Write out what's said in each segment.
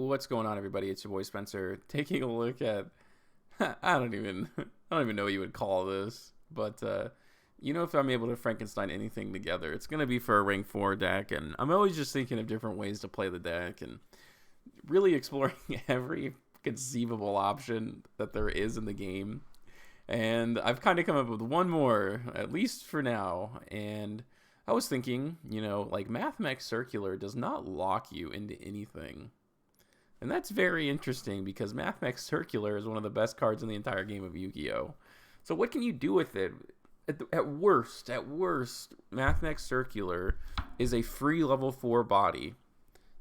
What's going on, everybody? It's your boy Spencer taking a look at I don't even know what you would call this, but if I'm able to Frankenstein anything together, it's gonna be for a rank 4 deck, and I'm always just thinking of different ways to play the deck and really exploring every conceivable option that there is in the game. And I've kind of come up with one more, at least for now, and I was thinking, like Mathmech Circular does not lock you into anything. And that's very interesting because Mathmech Circular is one of the best cards in the entire game of Yu-Gi-Oh! So what can you do with it? At worst, Mathmech Circular is a free level 4 body.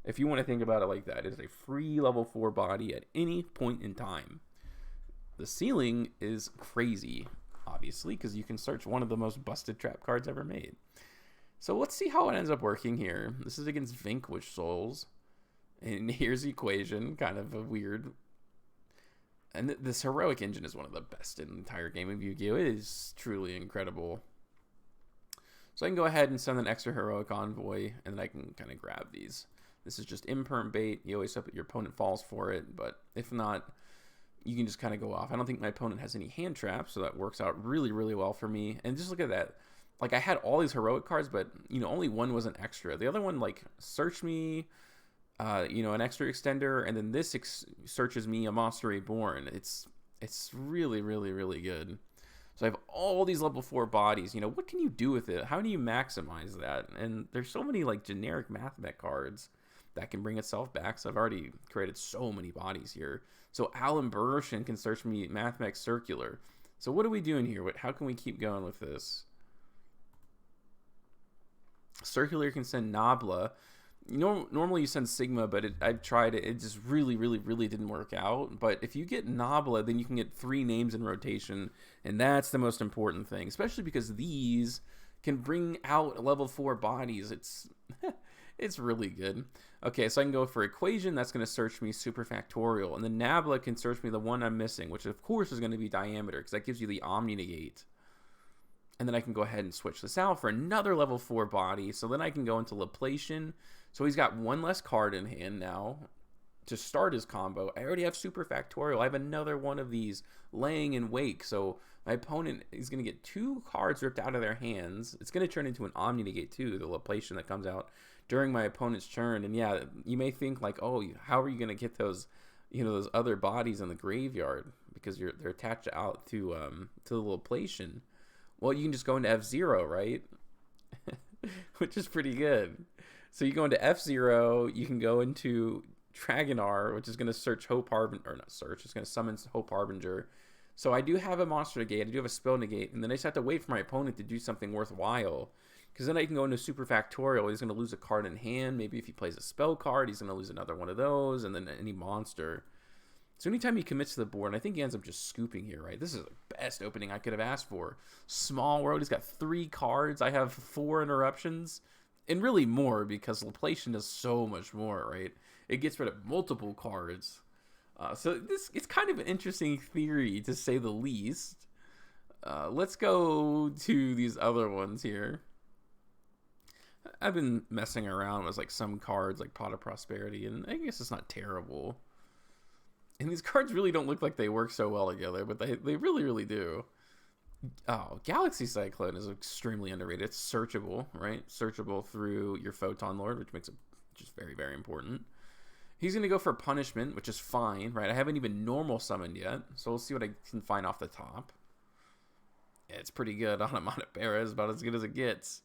If you want to think about it like that, it is a free level 4 body at any point in time. The ceiling is crazy, obviously, because you can search one of the most busted trap cards ever made. So let's see how it ends up working here. This is against Vanquish Souls. And here's the equation, kind of a weird. And this heroic engine is one of the best in the entire game of Yu-Gi-Oh! It is truly incredible. So I can go ahead and send an extra heroic envoy, and then I can kind of grab these. This is just imperm bait. You always hope that your opponent falls for it, but if not, you can just kind of go off. I don't think my opponent has any hand traps, so that works out really, really well for me. And just look at that. Like, I had all these heroic cards, but, only one was an extra. The other one, like, searched me, an extra extender, and then this searches me a Monster Reborn. It's really, really, really good. So I have all these level 4 bodies. What can you do with it? How do you maximize that? And there's so many, like, generic Mathmech cards that can bring itself back. So I've already created so many bodies here. So Alan Burrshin can search me Mathmech Circular. So what are we doing here? How can we keep going with this? Circular can send Nabla. Normally you send Sigma, but I've tried it. It just really, really, really didn't work out. But if you get Nabla, then you can get 3 names in rotation, and that's the most important thing, especially because these can bring out level 4 bodies. It's really good. Okay, so I can go for equation. That's going to search me superfactorial, and then Nabla can search me the one I'm missing, which of course is going to be diameter, because that gives you the Omni Negate. And then I can go ahead and switch this out for another level 4 body. So then I can go into Laplation. So he's got one less card in hand now to start his combo. I already have Superfactorial. I have another one of these laying in wake. So my opponent is going to get 2 cards ripped out of their hands. It's going to turn into an Omni Negate too, the Laplation that comes out during my opponent's turn. And yeah, you may think like, oh, how are you going to get those, those other bodies in the graveyard? Because they're attached out to the Laplation. Well, you can just go into F0, right? Which is pretty good. So you go into F0, you can go into Dragonar, which is going to search Hope Harbinger, or not search, it's going to summon Hope Harbinger. So I do have a Monster Negate, I do have a Spell Negate, and then I just have to wait for my opponent to do something worthwhile. Because then I can go into Superfactorial, he's going to lose a card in hand, maybe if he plays a spell card, he's going to lose another one of those, and then any monster. So anytime he commits to the board, and I think he ends up just scooping here, right? This is the best opening I could have asked for. Small World, he's got 3 cards. I have 4 interruptions, and really more because Laplation does so much more, right? It gets rid of multiple cards. So it's kind of an interesting theory, to say the least. Let's go to these other ones here. I've been messing around with like some cards like Pot of Prosperity, and I guess it's not terrible. And these cards really don't look like they work so well together, but they really, really do. Oh, Galaxy Cyclone is extremely underrated. It's searchable, right? Searchable through your Photon Lord, which makes it just very, very important. He's going to go for Punishment, which is fine, right? I haven't even normal summoned yet, so we'll see what I can find off the top. Yeah, it's pretty good. Onomatopoeia is about as good as it gets.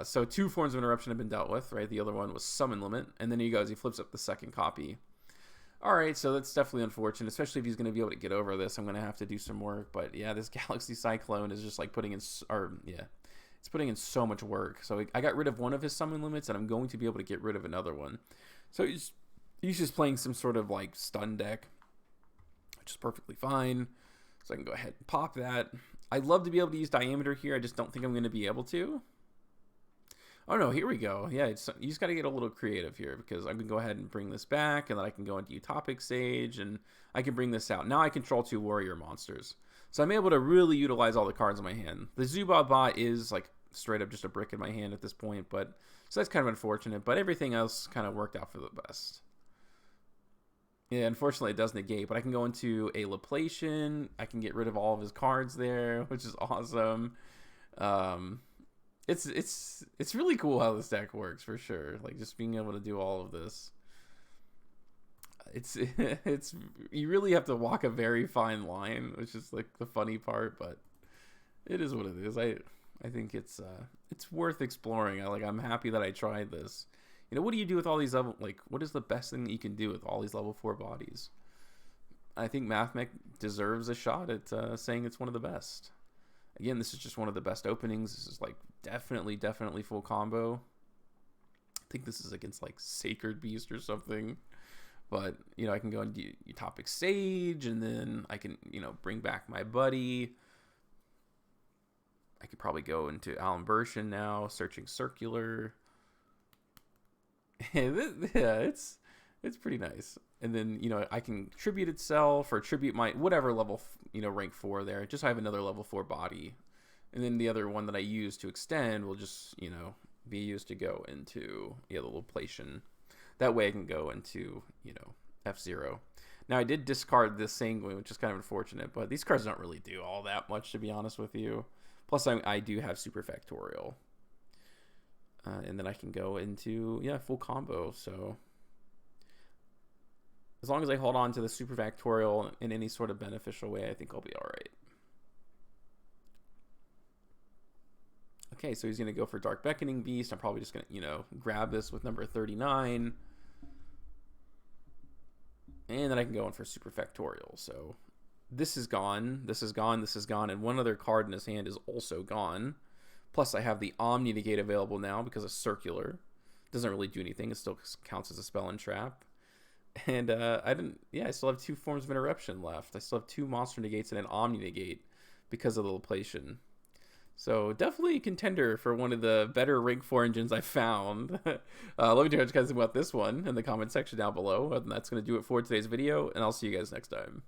So 2 forms of interruption have been dealt with, right? The other one was Summon Limit, and then he goes, he flips up the second copy. Alright, so that's definitely unfortunate, especially if he's going to be able to get over this. I'm going to have to do some work, but yeah, this Galaxy Cyclone is just like putting in, it's putting in so much work. So I got rid of one of his summon limits, and I'm going to be able to get rid of another one. So he's just playing some sort of like stun deck, which is perfectly fine. So I can go ahead and pop that. I'd love to be able to use Diameter here, I just don't think I'm going to be able to. Oh no, here we go. Yeah, you just got to get a little creative here, because I can go ahead and bring this back, and then I can go into Utopic Sage, and I can bring this out. Now I control 2 warrior monsters. So I'm able to really utilize all the cards in my hand. The Zubat bot is like straight up just a brick in my hand at this point, but so that's kind of unfortunate, but everything else kind of worked out for the best. Yeah, unfortunately it does negate, but I can go into a Laplacian. I can get rid of all of his cards there, which is awesome. Um, it's really cool how this deck works for sure. Like just being able to do all of this. It's it's you really have to walk a very fine line, which is like the funny part, but it is what it is. I think it's worth exploring. I'm happy that I tried this. You know, what do you do with all these level, like, what is the best thing that you can do with all these level 4 bodies? I think Mathmech deserves a shot at saying it's one of the best. Again, this is just one of the best openings. This is like definitely full combo. I think this is against like Sacred Beast or something. But, you know, I can go into Utopic Sage, and then I can, you know, bring back my buddy. I could probably go into Alimbertian now, searching Circular. Yeah, it's pretty nice. And then, you know, I can tribute itself or tribute my whatever level, you know, rank 4 there. Just so I have another level 4 body. And then the other one that I use to extend will just, you know, be used to go into, yeah, the Laplacian. That way I can go into, you know, F-Zero. Now I did discard this Sanguine, which is kind of unfortunate, but these cards don't really do all that much, to be honest with you. Plus I do have superfactorial. And then I can go into, yeah, full combo. So as long as I hold on to the superfactorial in any sort of beneficial way, I think I'll be all right. Okay, so he's going to go for Dark Beckoning Beast. I'm probably just going to, you know, grab this with number 39. And then I can go in for superfactorial. So this is gone, this is gone, this is gone, and one other card in his hand is also gone. Plus, I have the Omni Negate available now because it's circular. Doesn't really do anything. It still counts as a spell and trap. And I still have 2 forms of interruption left. I still have 2 monster negates and an Omni Negate because of the Laplacian. So definitely a contender for one of the better rank 4 engines I found. Let me know what you guys think about this one in the comment section down below. And that's going to do it for today's video, and I'll see you guys next time.